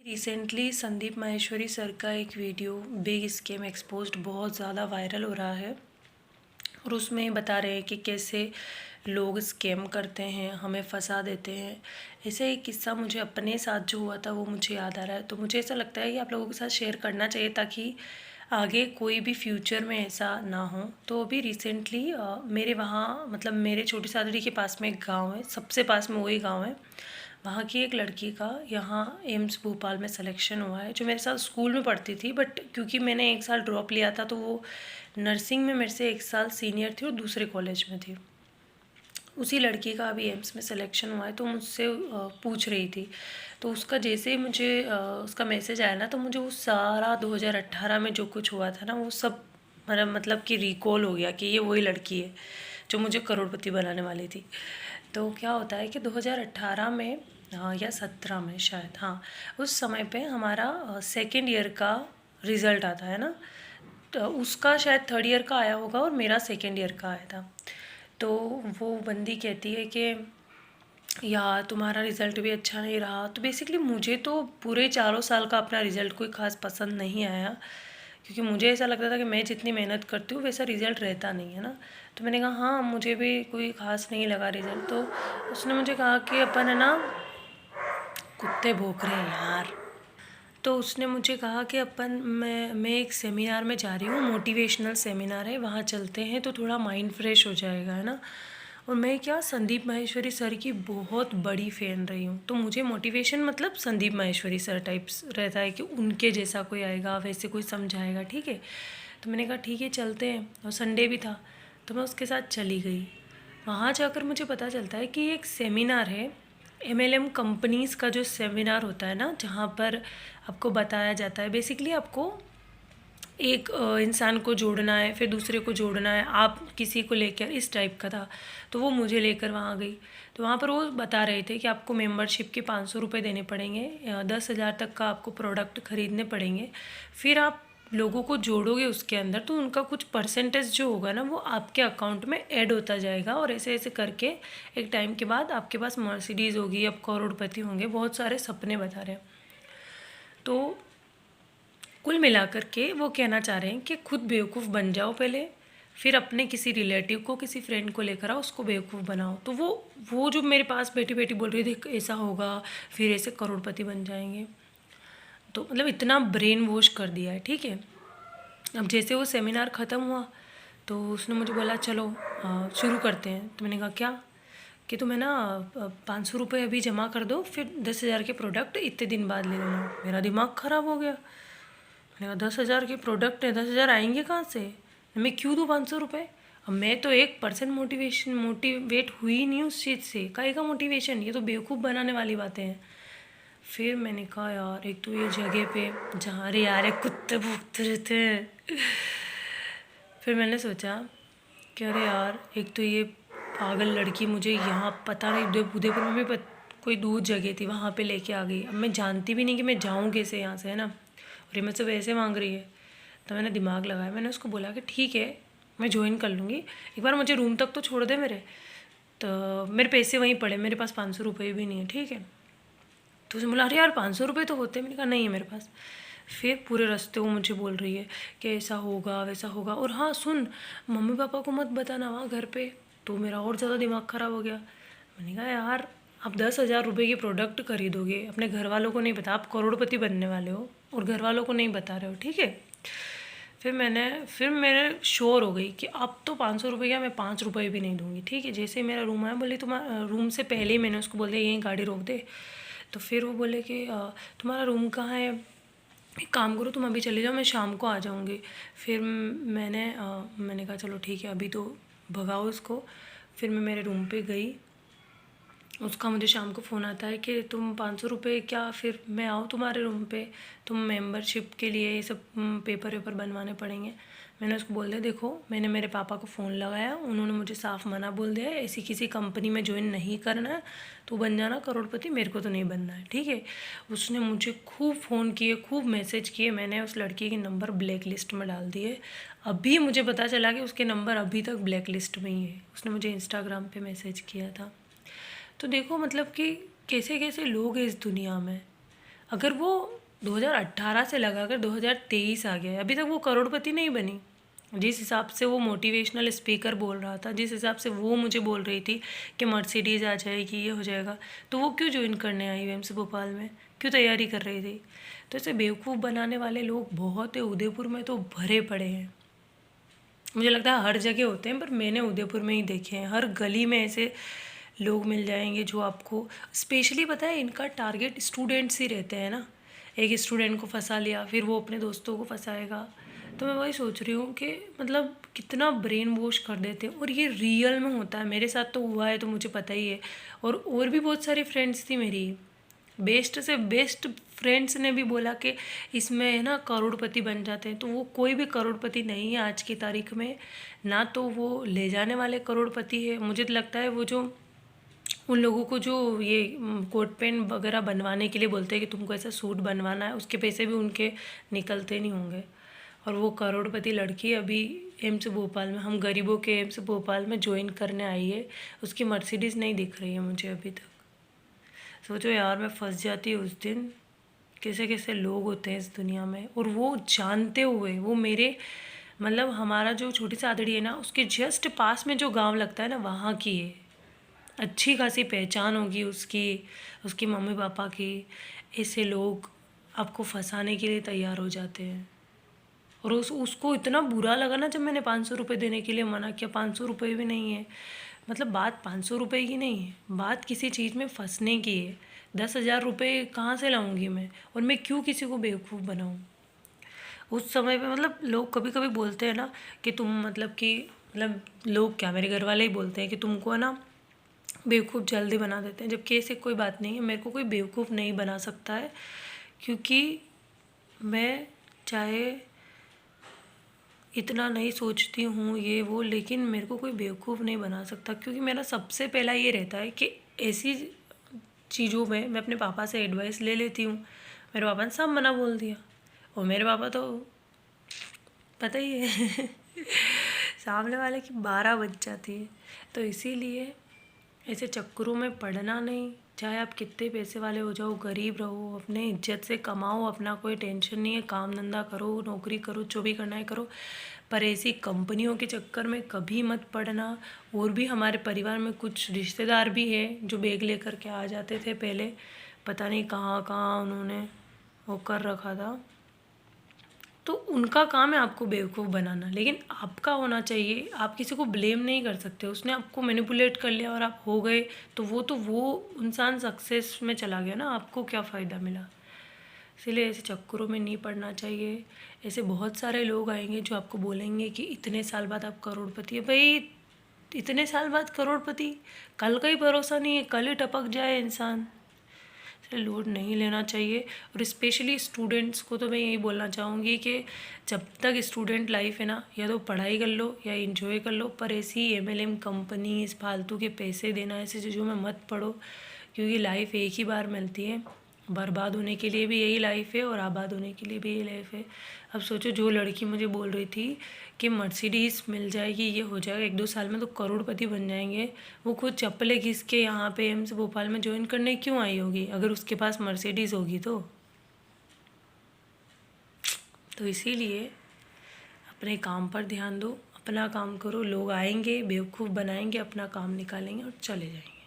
Recently Sandeep Maheshwari sir का एक video big scam exposed बहुत ज़्यादा वायरल हो रहा है और उसमें बता रहे हैं कि कैसे लोग स्कैम करते हैं, हमें फंसा देते हैं। ऐसे एक किस्सा मुझे अपने साथ जो हुआ था वो मुझे याद आ रहा है, तो मुझे ऐसा लगता है कि आप लोगों के साथ शेयर करना चाहिए ताकि आगे कोई भी फ्यूचर में ऐसा ना हो। तो अभी रिसेंटली मेरे वहाँ मतलब मेरे छोटी सादड़ी के पास में एक गाँव है, सबसे पास में वही गाँव है। वहाँ की एक लड़की का यहाँ एम्स भोपाल में सिलेक्शन हुआ है, जो मेरे साथ स्कूल में पढ़ती थी, बट क्योंकि मैंने एक साल ड्रॉप लिया था तो वो नर्सिंग में मेरे से एक साल सीनियर थी और दूसरे कॉलेज में थी। उसी लड़की का अभी एम्स में सिलेक्शन हुआ है, तो मुझसे पूछ रही थी। तो उसका जैसे ही मुझे उसका मैसेज आया ना, तो मुझे वो सारा 2018 में जो कुछ हुआ था ना वो सब मतलब कि रिकॉल हो गया कि ये वही लड़की है जो मुझे करोड़पति बनाने वाली थी। तो क्या होता है कि 2018 में या 17 में शायद, हाँ, उस समय पे हमारा सेकेंड ईयर का रिज़ल्ट आता है ना, तो उसका शायद थर्ड ईयर का आया होगा और मेरा सेकेंड ईयर का आया था। तो वो बंदी कहती है कि यार तुम्हारा रिज़ल्ट भी अच्छा नहीं रहा। तो बेसिकली मुझे तो पूरे चारों साल का अपना रिज़ल्ट कोई ख़ास पसंद नहीं आया, क्योंकि मुझे ऐसा लगता था कि मैं जितनी मेहनत करती हूँ वैसा रिज़ल्ट रहता नहीं है ना। तो मैंने कहा हाँ, मुझे भी कोई ख़ास नहीं लगा रिज़ल्ट। तो उसने मुझे कहा कि अपन है ना, कुत्ते भौंक रहे हैं यार। तो उसने मुझे कहा कि मैं एक सेमिनार में जा रही हूँ, मोटिवेशनल सेमिनार है, वहाँ चलते हैं तो थोड़ा माइंड फ्रेश हो जाएगा, है ना। और मैं क्या संदीप माहेश्वरी सर की बहुत बड़ी फ़ैन रही हूँ, तो मुझे मोटिवेशन मतलब संदीप माहेश्वरी सर टाइप्स रहता है कि उनके जैसा कोई आएगा, वैसे कोई समझाएगा, ठीक है। तो मैंने कहा ठीक है चलते हैं, और संडे भी था तो मैं उसके साथ चली गई। वहाँ जाकर मुझे पता चलता है कि एक सेमिनार है, एमएलएम कंपनीज़ का जो सेमिनार होता है ना, जहाँ पर आपको बताया जाता है बेसिकली आपको एक इंसान को जोड़ना है, फिर दूसरे को जोड़ना है, आप किसी को लेकर, इस टाइप का था। तो वो मुझे लेकर वहाँ गई, तो वहाँ पर वो बता रहे थे कि आपको मेंबरशिप के 500 रुपये देने पड़ेंगे, 10,000 तक का आपको प्रोडक्ट ख़रीदने पड़ेंगे, फिर आप लोगों को जोड़ोगे उसके अंदर तो उनका कुछ परसेंटेज जो होगा ना वो आपके अकाउंट में ऐड होता जाएगा, और ऐसे ऐसे करके एक टाइम के बाद आपके पास मर्सिडीज़ होगी, आप करोड़पति होंगे। बहुत सारे सपने बता रहे हैं। तो कुल मिलाकर के वो कहना चाह रहे हैं कि खुद बेवकूफ़ बन जाओ पहले, फिर अपने किसी रिलेटिव को, किसी फ्रेंड को लेकर आओ, उसको बेवकूफ़ बनाओ। तो वो जो मेरे पास बैठी बैठी बोल रही थी ऐसा होगा, फिर ऐसे करोड़पति बन जाएंगे, तो मतलब इतना ब्रेन वॉश कर दिया है, ठीक है। अब जैसे वो सेमिनार ख़त्म हुआ तो उसने मुझे बोला चलो शुरू करते हैं। तो मैंने कहा क्या, कि तुम्हें ना 500 रुपये अभी जमा कर दो, फिर 10,000 के प्रोडक्ट इतने दिन बाद ले लेना। मेरा दिमाग ख़राब हो गया। मैंने कहा 10,000 के प्रोडक्ट है, 10,000 आएंगे कहाँ से, मैं क्यों दूँ 500 रुपये। अब मैं तो 1% मोटिवेट हुई ही नहीं उस चीज़ से, काहे का मोटिवेशन, ये तो बेवकूफ़ बनाने वाली बातें हैं। फिर मैंने कहा यार, एक तो ये जगह पे जहाँ रे यार एक कुत्ते भूखते रहते हैं। फिर मैंने सोचा कि अरे यार, एक तो ये पागल लड़की मुझे यहाँ पता नहीं उदयपुर में भी कोई दूर जगह थी वहाँ पे लेके आ गई। अब मैं जानती भी नहीं कि मैं जाऊँ कैसे यहाँ से, है ना, और ये मुझसे वैसे मांग रही है। तो मैंने दिमाग लगाया, मैंने उसको बोला कि ठीक है मैं ज्वाइन कर लूँगी, एक बार मुझे रूम तक तो छोड़ दे मेरे। तो मेरे पैसे वहीं पड़े, मेरे पास 500 रुपये भी नहीं है, ठीक है। तो उसने बोला अरे यार 500 रुपये तो होते हैं। मैंने कहा नहीं है मेरे पास। फिर पूरे रास्ते वो मुझे बोल रही है कि ऐसा होगा वैसा होगा, और हाँ सुन, मम्मी पापा को मत बताना वहाँ घर पे। तो मेरा और ज़्यादा दिमाग ख़राब हो गया। मैंने कहा यार, आप 10,000 रुपये की प्रोडक्ट खरीदोगे, अपने घर वालों को नहीं बता, आप करोड़पति बनने वाले हो और घर वालों को नहीं बता रहे हो, ठीक है। फिर मैंने श्योर हो गई कि अब तो 500 रुपये क्या, मैं 5 रुपये भी नहीं दूंगी, ठीक है। जैसे ही मेरा रूम आया, बोली तुम्हारा रूम से पहले ही मैंने उसको बोल दिया यहीं गाड़ी रोक दे। तो फिर वो बोले कि तुम्हारा रूम कहाँ है, एक काम करो तुम अभी चले जाओ, मैं शाम को आ जाऊँगी। फिर मैंने कहा चलो ठीक है, अभी तो भगाओ इसको। फिर मैं मेरे रूम पे गई, उसका मुझे शाम को फ़ोन आता है कि तुम 500 रुपये क्या, फिर मैं आऊँ तुम्हारे रूम पे, तुम मेंबरशिप के लिए ये सब पेपर वेपर बनवाने पड़ेंगे। मैंने उसको बोल दिया देखो, मैंने मेरे पापा को फ़ोन लगाया, उन्होंने मुझे साफ़ मना बोल दिया है ऐसी किसी कंपनी में ज्वाइन नहीं करना है, तो बन जाना करोड़पति, मेरे को तो नहीं बनना है, ठीक है। उसने मुझे खूब फ़ोन किए, खूब मैसेज किए, मैंने उस लड़की के नंबर ब्लैक लिस्ट में डाल दिए। अभी मुझे पता चला कि उसके नंबर अभी तक ब्लैक लिस्ट में ही है, उसने मुझे इंस्टाग्राम पर मैसेज किया था। तो देखो मतलब कि कैसे कैसे लोग हैं इस दुनिया में। अगर वो 2018 से लगाकर 2023 आ गया है, अभी तक वो करोड़पति नहीं बनी। जिस हिसाब से वो मोटिवेशनल स्पीकर बोल रहा था, जिस हिसाब से वो मुझे बोल रही थी कि मर्सिडीज़ आ जाएगी, ये हो जाएगा, तो वो क्यों ज्वाइन करने आई एम्स भोपाल में, क्यों तैयारी कर रही थी? तो ऐसे बेवकूफ़ बनाने वाले लोग बहुत है, उदयपुर में तो भरे पड़े हैं। मुझे लगता है हर जगह होते हैं, पर मैंने उदयपुर में ही देखे हैं। हर गली में ऐसे लोग मिल जाएंगे जो आपको, स्पेशली पता है इनका टारगेट स्टूडेंट्स ही रहते हैं ना। एक स्टूडेंट को फंसा लिया, फिर वो अपने दोस्तों को फंसाएगा। तो मैं वही सोच रही हूँ कि मतलब कितना ब्रेन वॉश कर देते हैं, और ये रियल में होता है। मेरे साथ तो हुआ है, तो मुझे पता ही है। और भी बहुत सारी फ्रेंड्स थी मेरी, बेस्ट से बेस्ट फ्रेंड्स ने भी बोला कि इसमें है ना करोड़पति बन जाते हैं। तो वो कोई भी करोड़पति नहीं है आज की तारीख में, ना तो वो ले जाने वाले करोड़पति है। मुझे तो लगता है वो जो उन लोगों को जो ये कोट पैंट वगैरह बनवाने के लिए बोलते हैं कि तुमको ऐसा सूट बनवाना है, उसके पैसे भी उनके निकलते नहीं होंगे। और वो करोड़पति लड़की अभी एम्स भोपाल में, हम गरीबों के एम्स भोपाल में ज्वाइन करने आई है, उसकी मर्सिडीज़ नहीं दिख रही है मुझे अभी तक। सोचो यार, मैं फंस जाती उस दिन। कैसे कैसे लोग होते हैं इस दुनिया में, और वो जानते हुए वो मेरे मतलब हमारा जो छोटी सी आदड़ी है ना, उसके जस्ट पास में जो गांव लगता है ना, वहाँ की है। अच्छी खासी पहचान होगी उसकी, उसकी मम्मी पापा की। ऐसे लोग आपको फंसाने के लिए तैयार हो जाते हैं। और उसको इतना बुरा लगा ना जब मैंने 500 रुपये देने के लिए मना किया। 500 रुपये भी नहीं है, मतलब बात 500 रुपये की नहीं है, बात किसी चीज़ में फंसने की है। 10,000 रुपये कहाँ से लाऊंगी मैं, और मैं क्यों किसी को बेवकूफ़ बनाऊँ? उस समय पे मतलब लोग कभी कभी बोलते हैं ना कि तुम मतलब कि मतलब लोग क्या, मेरे घर वाले ही बोलते हैं कि तुमको है ना बेवकूफ़ जल्दी बना देते हैं, जबकि ऐसी कोई बात नहीं है। मेरे को कोई बेवकूफ़ नहीं बना सकता है, क्योंकि मैं चाहे इतना नहीं सोचती हूँ ये वो, लेकिन मेरे को कोई बेवकूफ़ नहीं बना सकता। क्योंकि मेरा सबसे पहला ये रहता है कि ऐसी चीज़ों में मैं अपने पापा से एडवाइस ले लेती हूँ। मेरे पापा ने सब मना बोल दिया, और मेरे पापा तो पता ही है सामने वाले की 12 बज जाती है। तो इसीलिए ऐसे चक्करों में पड़ना नहीं। चाहे आप कितने पैसे वाले हो जाओ, गरीब रहो, अपने इज्जत से कमाओ, अपना कोई टेंशन नहीं है, काम धंधा करो, नौकरी करो, जो भी करना है करो, पर ऐसी कंपनियों के चक्कर में कभी मत पड़ना। और भी हमारे परिवार में कुछ रिश्तेदार भी हैं जो बैग लेकर के आ जाते थे पहले, पता नहीं कहाँ कहाँ उन्होंने वो कर रखा था। तो उनका काम है आपको बेवकूफ़ बनाना, लेकिन आपका होना चाहिए। आप किसी को ब्लेम नहीं कर सकते, उसने आपको मैनिपुलेट कर लिया और आप हो गए, तो वो इंसान सक्सेस में चला गया ना, आपको क्या फ़ायदा मिला? इसलिए ऐसे चक्करों में नहीं पड़ना चाहिए। ऐसे बहुत सारे लोग आएंगे जो आपको बोलेंगे कि इतने साल बाद आप करोड़पति है। भाई इतने साल बाद करोड़पति, कल का ही भरोसा नहीं है, कल ही टपक जाए इंसान। लोड नहीं लेना चाहिए। और स्पेशली स्टूडेंट्स को तो मैं यही बोलना चाहूँगी कि जब तक स्टूडेंट लाइफ है ना, या तो पढ़ाई कर लो या एंजॉय कर लो, पर ऐसी MLM कंपनी इस फालतू के पैसे देना ऐसी चीज़ों में मत पड़ो। क्योंकि लाइफ एक ही बार मिलती है, बर्बाद होने के लिए भी यही लाइफ है और आबाद होने के लिए भी यही लाइफ है। अब सोचो, जो लड़की मुझे बोल रही थी कि मर्सिडीज़ मिल जाएगी, ये हो जाएगा 1-2 साल में तो करोड़पति बन जाएंगे, वो खुद चप्पलें घिस के यहाँ पे एम्स भोपाल में ज्वाइन करने क्यों आई होगी, अगर उसके पास मर्सिडीज़ होगी तो इसीलिए अपने काम पर ध्यान दो, अपना काम करो। लोग आएंगे, बेवकूफ़ बनाएंगे, अपना काम निकालेंगे और चले जाएंगे।